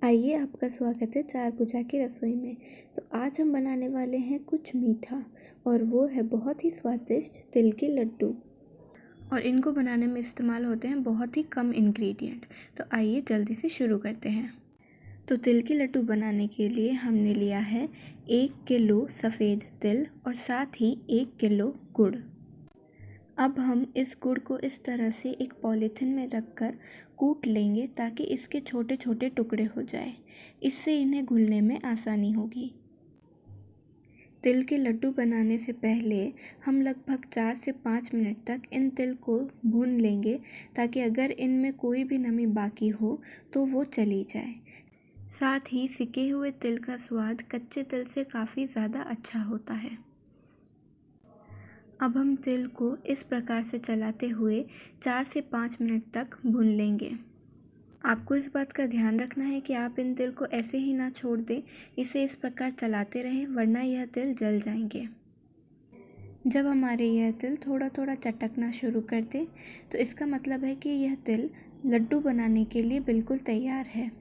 आइए, आपका स्वागत है चार भुजा की रसोई में। तो आज हम बनाने वाले हैं कुछ मीठा, और वो है बहुत ही स्वादिष्ट तिल के लड्डू। और इनको बनाने में इस्तेमाल होते हैं बहुत ही कम इंग्रेडिएंट। तो आइए जल्दी से शुरू करते हैं। तो तिल के लड्डू बनाने के लिए हमने लिया है 1 किलो सफ़ेद तिल और साथ ही 1 किलो गुड़। अब हम इस गुड़ को इस तरह से एक पॉलीथिन में रखकर कूट लेंगे ताकि इसके छोटे छोटे टुकड़े हो जाए। इससे इन्हें घुलने में आसानी होगी। तिल के लड्डू बनाने से पहले हम लगभग 4 से 5 मिनट तक इन तिल को भून लेंगे ताकि अगर इनमें कोई भी नमी बाकी हो तो वो चली जाए। साथ ही सिके हुए तिल का स्वाद कच्चे तिल से काफ़ी ज़्यादा अच्छा होता है। अब हम तिल को इस प्रकार से चलाते हुए 4 से 5 मिनट तक भून लेंगे। आपको इस बात का ध्यान रखना है कि आप इन तिल को ऐसे ही ना छोड़ दें, इसे इस प्रकार चलाते रहें वरना यह तिल जल जाएंगे। जब हमारे यह तिल थोड़ा थोड़ा चटकना शुरू कर दे तो इसका मतलब है कि यह तिल लड्डू बनाने के लिए बिल्कुल तैयार है।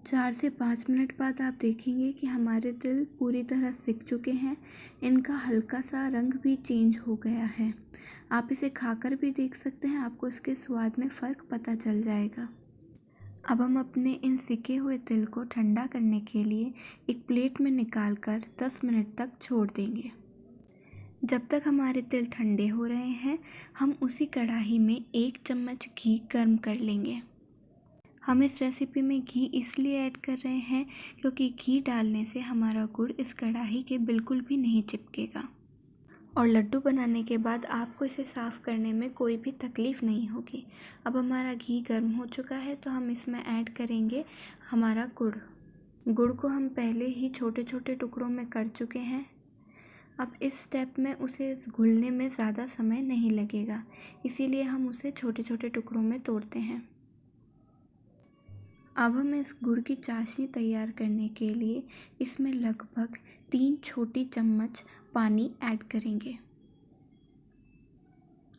4 से 5 मिनट बाद आप देखेंगे कि हमारे तिल पूरी तरह सिक चुके हैं। इनका हल्का सा रंग भी चेंज हो गया है। आप इसे खाकर भी देख सकते हैं, आपको इसके स्वाद में फ़र्क पता चल जाएगा। अब हम अपने इन सिके हुए तिल को ठंडा करने के लिए एक प्लेट में निकाल कर 10 मिनट तक छोड़ देंगे। जब तक हमारे तिल ठंडे हो रहे हैं, हम उसी कढ़ाई में 1 चम्मच घी गर्म कर लेंगे। हम इस रेसिपी में घी इसलिए ऐड कर रहे हैं क्योंकि घी डालने से हमारा गुड़ इस कढ़ाई के बिल्कुल भी नहीं चिपकेगा और लड्डू बनाने के बाद आपको इसे साफ़ करने में कोई भी तकलीफ़ नहीं होगी। अब हमारा घी गर्म हो चुका है तो हम इसमें ऐड करेंगे हमारा गुड़। गुड़ को हम पहले ही छोटे छोटे टुकड़ों में कर चुके हैं। अब इस स्टेप में उसे घुलने में ज़्यादा समय नहीं लगेगा, इसीलिए हम उसे छोटे छोटे टुकड़ों में तोड़ते हैं। अब हम इस गुड़ की चाशनी तैयार करने के लिए इसमें लगभग 3 छोटी चम्मच पानी ऐड करेंगे।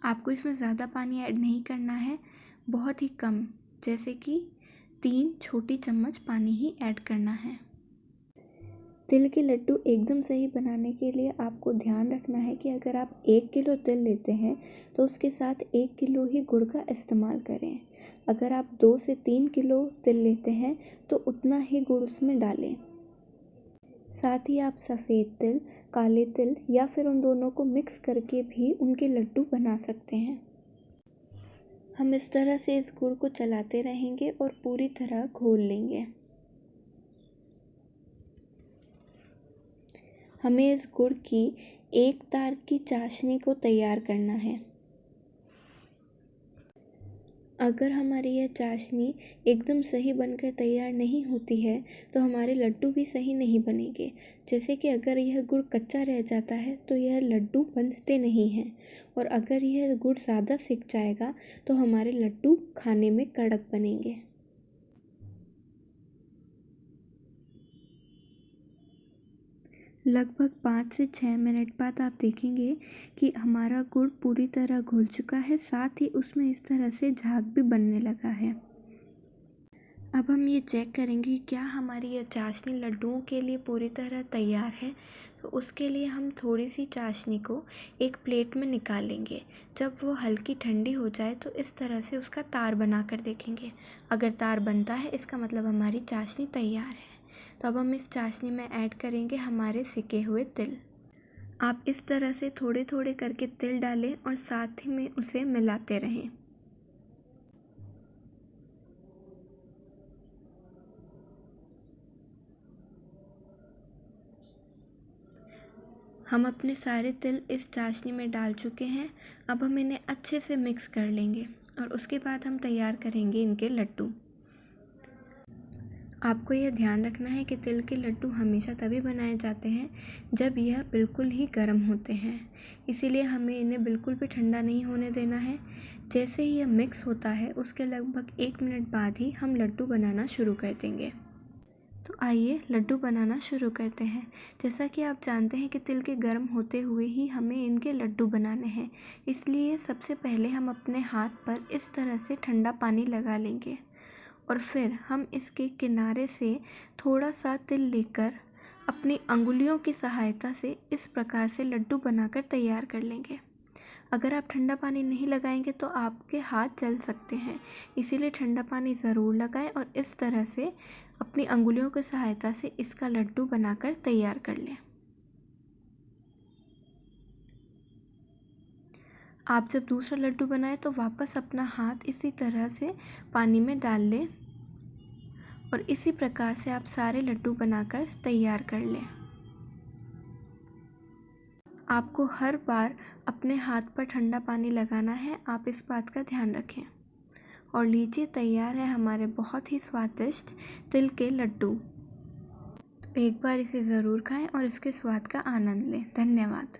आपको इसमें ज़्यादा पानी ऐड नहीं करना है, बहुत ही कम, जैसे कि 3 छोटी चम्मच पानी ही ऐड करना है। तिल के लड्डू एकदम सही बनाने के लिए आपको ध्यान रखना है कि अगर आप 1 किलो तिल लेते हैं तो उसके साथ 1 किलो ही गुड़ का इस्तेमाल करें। अगर आप 2 से 3 किलो तिल लेते हैं तो उतना ही गुड़ उसमें डालें। साथ ही आप सफ़ेद तिल, काले तिल या फिर उन दोनों को मिक्स करके भी उनके लड्डू बना सकते हैं। हम इस तरह से इस गुड़ को चलाते रहेंगे और पूरी तरह घोल लेंगे। हमें इस गुड़ की एक तार की चाशनी को तैयार करना है। अगर हमारी यह चाशनी एकदम सही बनकर तैयार नहीं होती है तो हमारे लड्डू भी सही नहीं बनेंगे। जैसे कि अगर यह गुड़ कच्चा रह जाता है तो यह लड्डू बनते नहीं हैं, और अगर यह गुड़ ज़्यादा सिक जाएगा तो हमारे लड्डू खाने में कड़क बनेंगे। लगभग 5 से 6 मिनट बाद आप देखेंगे कि हमारा गुड़ पूरी तरह घुल चुका है, साथ ही उसमें इस तरह से झाग भी बनने लगा है। अब हम ये चेक करेंगे क्या हमारी यह चाशनी लड्डुओं के लिए पूरी तरह तैयार है। तो उसके लिए हम थोड़ी सी चाशनी को एक प्लेट में निकालेंगे। जब वो हल्की ठंडी हो जाए तो इस तरह से उसका तार बना कर देखेंगे। अगर तार बनता है इसका मतलब हमारी चाशनी तैयार है। तो अब हम इस चाशनी में ऐड करेंगे हमारे सिके हुए तिल। आप इस तरह से थोड़े थोड़े करके तिल डालें और साथ ही में उसे मिलाते रहें। हम अपने सारे तिल इस चाशनी में डाल चुके हैं। अब हम इन्हें अच्छे से मिक्स कर लेंगे और उसके बाद हम तैयार करेंगे इनके लड्डू। आपको यह ध्यान रखना है कि तिल के लड्डू हमेशा तभी बनाए जाते हैं जब यह बिल्कुल ही गर्म होते हैं, इसीलिए हमें इन्हें बिल्कुल भी ठंडा नहीं होने देना है। जैसे ही यह मिक्स होता है उसके लगभग 1 मिनट बाद ही हम लड्डू बनाना शुरू कर देंगे। तो आइए लड्डू बनाना शुरू करते हैं। जैसा कि आप जानते हैं कि तिल के गर्म होते हुए ही हमें इनके लड्डू बनाने हैं, इसलिए सबसे पहले हम अपने हाथ पर इस तरह से ठंडा पानी लगा लेंगे और फिर हम इसके किनारे से थोड़ा सा तिल लेकर अपनी अंगुलियों की सहायता से इस प्रकार से लड्डू बनाकर तैयार कर लेंगे। अगर आप ठंडा पानी नहीं लगाएंगे तो आपके हाथ जल सकते हैं, इसीलिए ठंडा पानी ज़रूर लगाएं और इस तरह से अपनी अंगुलियों की सहायता से इसका लड्डू बनाकर तैयार कर लें। आप जब दूसरा लड्डू बनाएं तो वापस अपना हाथ इसी तरह से पानी में डाल लें और इसी प्रकार से आप सारे लड्डू बनाकर तैयार कर लें। आपको हर बार अपने हाथ पर ठंडा पानी लगाना है, आप इस बात का ध्यान रखें। और लीजिए तैयार है हमारे बहुत ही स्वादिष्ट तिल के लड्डू। तो एक बार इसे ज़रूर खाएं और इसके स्वाद का आनंद लें। धन्यवाद।